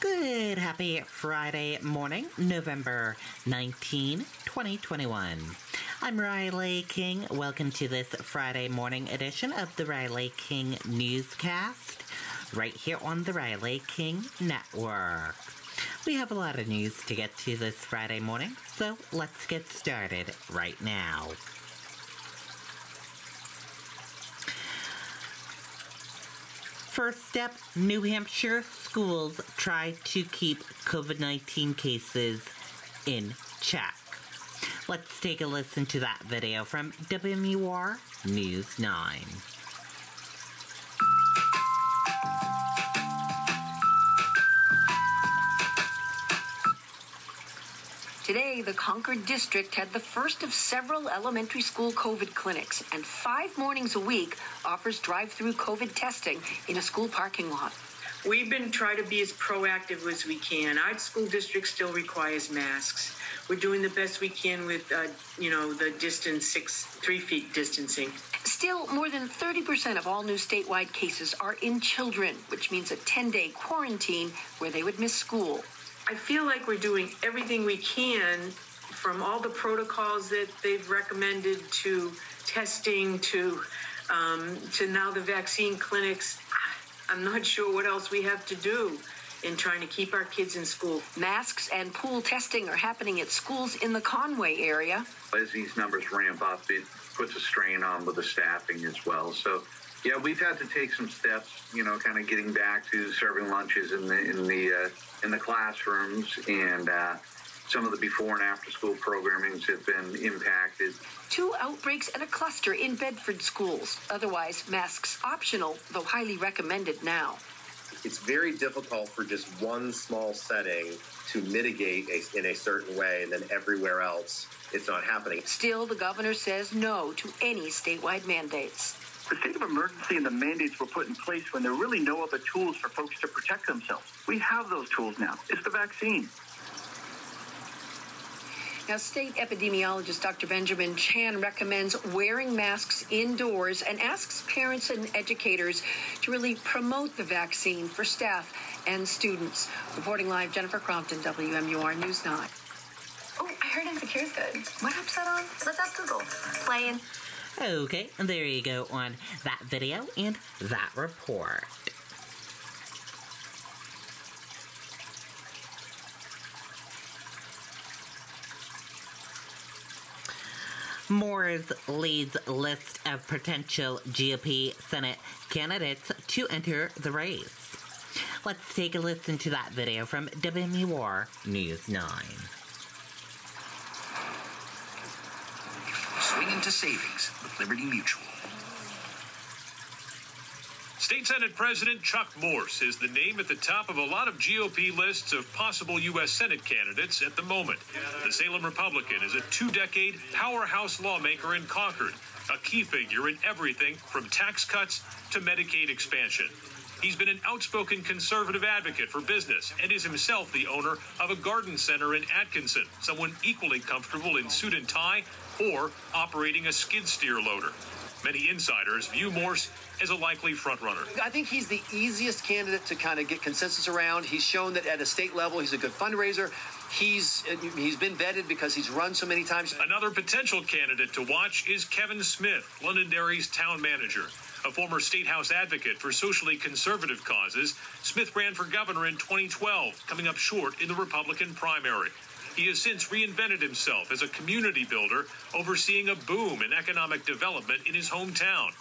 Good, happy Friday morning, November 19, 2021. I'm Riley King. Welcome to this Friday morning edition of the Riley King Newscast, right here on the Riley King Network. We have a lot of news to get to this Friday morning, so let's get started right now. First step, New Hampshire schools try to keep COVID-19 cases in check. Let's take a listen to that video from WMUR News 9. Today, the Concord District had the first of several elementary school COVID clinics, and 5 mornings a week offers drive-through COVID testing in a school parking lot. We've been trying to be as proactive as we can. Our school district still requires masks. We're doing the best we can with, the distance, 3 feet distancing. Still, more than 30% of all new statewide cases are in children, which means a 10-day quarantine where they would miss school. I feel like we're doing everything we can, from all the protocols that they've recommended to testing to now the vaccine clinics. I'm not sure what else we have to do in trying to keep our kids in school. Masks and pool testing are happening at schools in the Conway area. As these numbers ramp up, it puts a strain on with the staffing as well. So, yeah, we've had to take some steps, kind of getting back to serving lunches in the classrooms, and some of the before and after school programmings have been impacted. 2 outbreaks and a cluster in Bedford schools. Otherwise, masks optional, though highly recommended now. It's very difficult for just one small setting to mitigate in a certain way, and then everywhere else, it's not happening. Still, the governor says no to any statewide mandates. The state of emergency and the mandates were put in place when there were really no other tools for folks to protect themselves. We have those tools now. It's the vaccine. Now, state epidemiologist Dr. Benjamin Chan recommends wearing masks indoors and asks parents and educators to really promote the vaccine for staff and students. Reporting live, Jennifer Crompton, WMUR News 9. Oh, I heard Insecure's good. What app's that on? Let's ask Google. Playing. Okay, and there you go on that video and that report. Moore's leads list of potential GOP Senate candidates to enter the race. Let's take a listen to that video from WMUR News 9. Swing into savings with Liberty Mutual. State Senate President Chuck Morse is the name at the top of a lot of GOP lists of possible U.S. Senate candidates at the moment. The Salem Republican is a 2-decade powerhouse lawmaker in Concord, a key figure in everything from tax cuts to Medicaid expansion. He's been an outspoken conservative advocate for business and is himself the owner of a garden center in Atkinson, someone equally comfortable in suit and tie or operating a skid steer loader. Many insiders view Morse as a likely frontrunner. I think he's the easiest candidate to kind of get consensus around. He's shown that at a state level, he's a good fundraiser. He's been vetted because he's run so many times. Another potential candidate to watch is Kevin Smith, Londonderry's town manager. A former state house advocate for socially conservative causes, Smith ran for governor in 2012, coming up short in the Republican primary. He has since reinvented himself as a community builder, overseeing a boom in economic development in his hometown.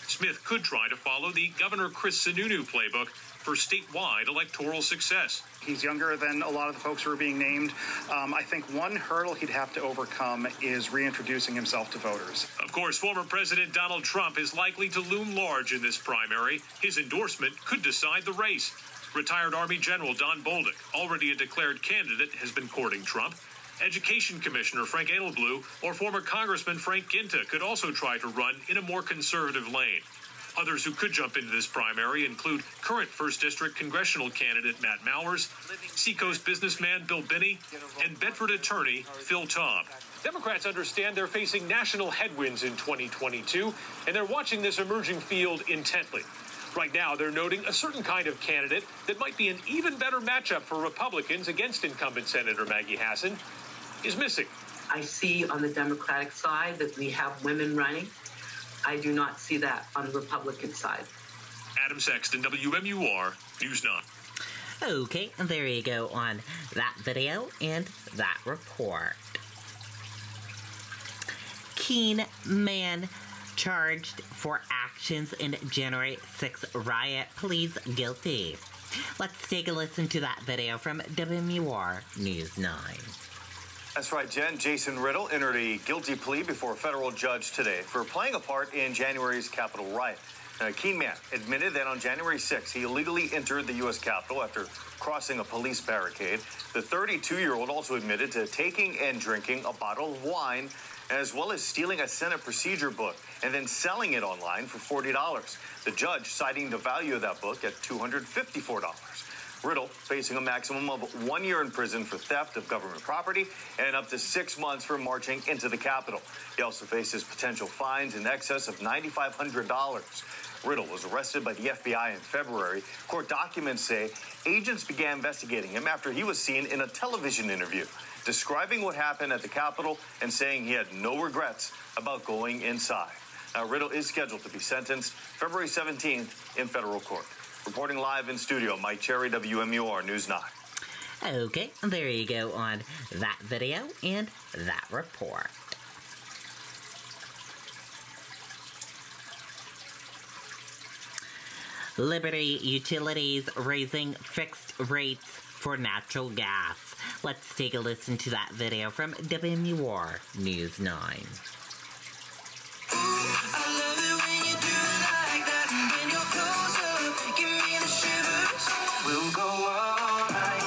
Smith could try to follow the Governor Chris Sununu playbook for statewide electoral success. He's younger than a lot of the folks who are being named. I think one hurdle he'd have to overcome is reintroducing himself to voters. Of course, former President Donald Trump is likely to loom large in this primary. His endorsement could decide the race. Retired Army General Don Bolduc, already a declared candidate, has been courting Trump. Education Commissioner Frank Edelblu or former Congressman Frank Ginta could also try to run in a more conservative lane. Others who could jump into this primary include current 1st District congressional candidate Matt Mowers, Seacoast businessman Bill Binney, and Bedford attorney Phil Taub. Democrats understand they're facing national headwinds in 2022, and they're watching this emerging field intently. Right now, they're noting a certain kind of candidate that might be an even better matchup for Republicans against incumbent Senator Maggie Hassan is missing. I see on the Democratic side that we have women running. I do not see that on the Republican side. Adam Sexton, WMUR News 9. Okay, and there you go on that video and that report. Keene man charged for actions in January 6th riot pleads guilty. Let's take a listen to that video from WMUR News 9. That's right, Jen. Jason Riddle entered a guilty plea before a federal judge today for playing a part in January's Capitol riot. Now, Keene man admitted that on January 6th, he illegally entered the U.S. Capitol after crossing a police barricade. The 32-year-old also admitted to taking and drinking a bottle of wine, as well as stealing a Senate procedure book and then selling it online for $40. The judge citing the value of that book at $254. Riddle facing a maximum of 1 year in prison for theft of government property and up to 6 months for marching into the Capitol. He also faces potential fines in excess of $9,500. Riddle was arrested by the FBI in February. Court documents say agents began investigating him after he was seen in a television interview, describing what happened at the Capitol and saying he had no regrets about going inside. Now, Riddle is scheduled to be sentenced February 17th in federal court. Reporting live in studio, Mike Cherry, WMUR News 9. Okay, there you go on that video and that report. Liberty Utilities raising fixed rates for natural gas. Let's take a listen to that video from WMUR News 9. We'll go all night,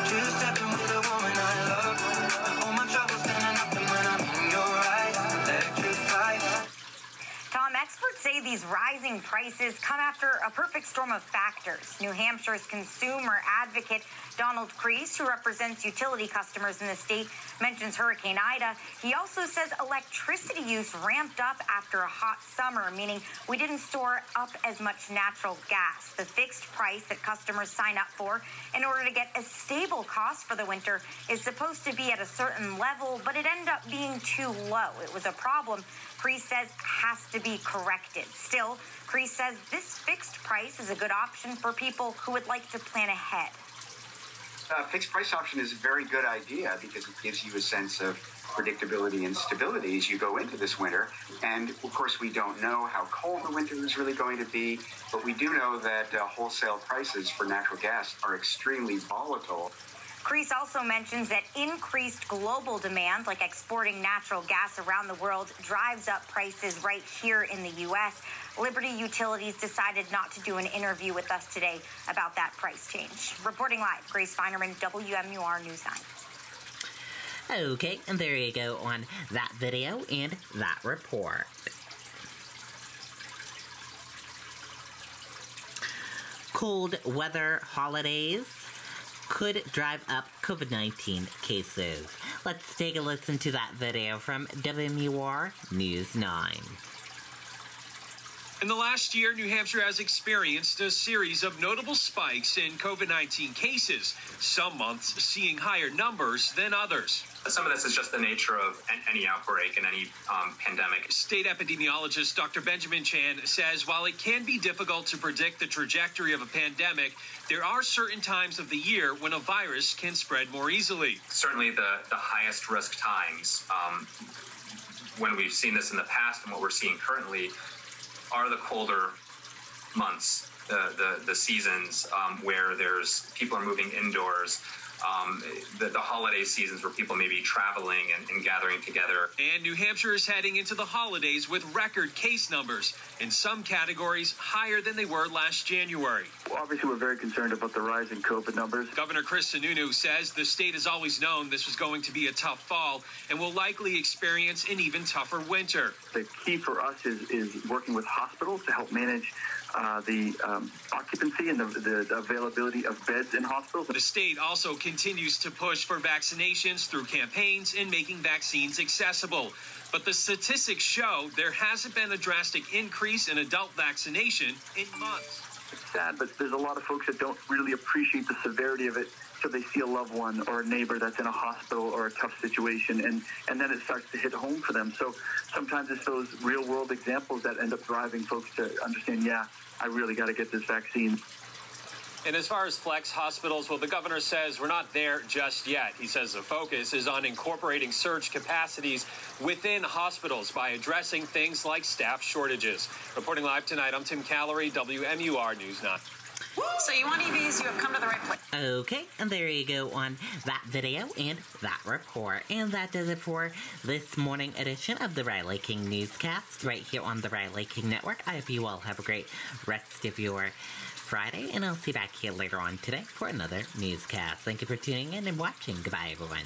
two-stepping with a woman I love. All my troubles standing up, and when I'm in your eyes, electrified. Tom, experts say these rising prices come after a perfect storm of factors. New Hampshire's consumer advocate Donald Creese, who represents utility customers in the state, mentions Hurricane Ida. He also says electricity use ramped up after a hot summer, meaning we didn't store up as much natural gas. The fixed price that customers sign up for in order to get a stable cost for the winter is supposed to be at a certain level, but it ended up being too low. It was a problem Creese says has to be corrected. Still, Creese says this fixed price is a good option for people who would like to plan ahead. Fixed price option is a very good idea because it gives you a sense of predictability and stability as you go into this winter. And of course, we don't know how cold the winter is really going to be, but we do know that wholesale prices for natural gas are extremely volatile. Creese also mentions that increased global demand, like exporting natural gas around the world, drives up prices right here in the U.S. Liberty Utilities decided not to do an interview with us today about that price change. Reporting live, Grace Feinerman, WMUR News 9. Okay, and there you go on that video and that report. Cold weather holidays could drive up COVID-19 cases. Let's take a listen to that video from WMUR News 9. In the last year, New Hampshire has experienced a series of notable spikes in COVID-19 cases, some months seeing higher numbers than others. Some of this is just the nature of any outbreak and any pandemic. State epidemiologist Dr. Benjamin Chan says while it can be difficult to predict the trajectory of a pandemic, there are certain times of the year when a virus can spread more easily. Certainly the highest risk times, when we've seen this in the past and what we're seeing currently, are the colder months, the seasons where people are moving indoors, the holiday seasons where people may be traveling and gathering together. And New Hampshire is heading into the holidays with record case numbers, in some categories higher than they were last January. Well, obviously, we're very concerned about the rise in COVID numbers. Governor Chris Sununu says the state has always known this was going to be a tough fall and will likely experience an even tougher winter. The key for us is working with hospitals to help manage the occupancy and the availability of beds in hospitals. The state also continues to push for vaccinations through campaigns and making vaccines accessible. But the statistics show there hasn't been a drastic increase in adult vaccination in months. It's sad, but there's a lot of folks that don't really appreciate the severity of it until they see a loved one or a neighbor that's in a hospital or a tough situation, and then it starts to hit home for them. So sometimes it's those real-world examples that end up driving folks to understand, yeah, I really got to get this vaccine. And as far as flex hospitals, well, the governor says we're not there just yet. He says the focus is on incorporating surge capacities within hospitals by addressing things like staff shortages. Reporting live tonight, I'm Tim Callery, WMUR News 9. So you want EVs, you have come to the right place. Okay, and there you go on that video and that report. And that does it for this morning edition of the Riley King Newscast right here on the Riley King Network. I hope you all have a great rest of your Friday, and I'll see you back here later on today for another newscast. Thank you for tuning in and watching. Goodbye, everyone.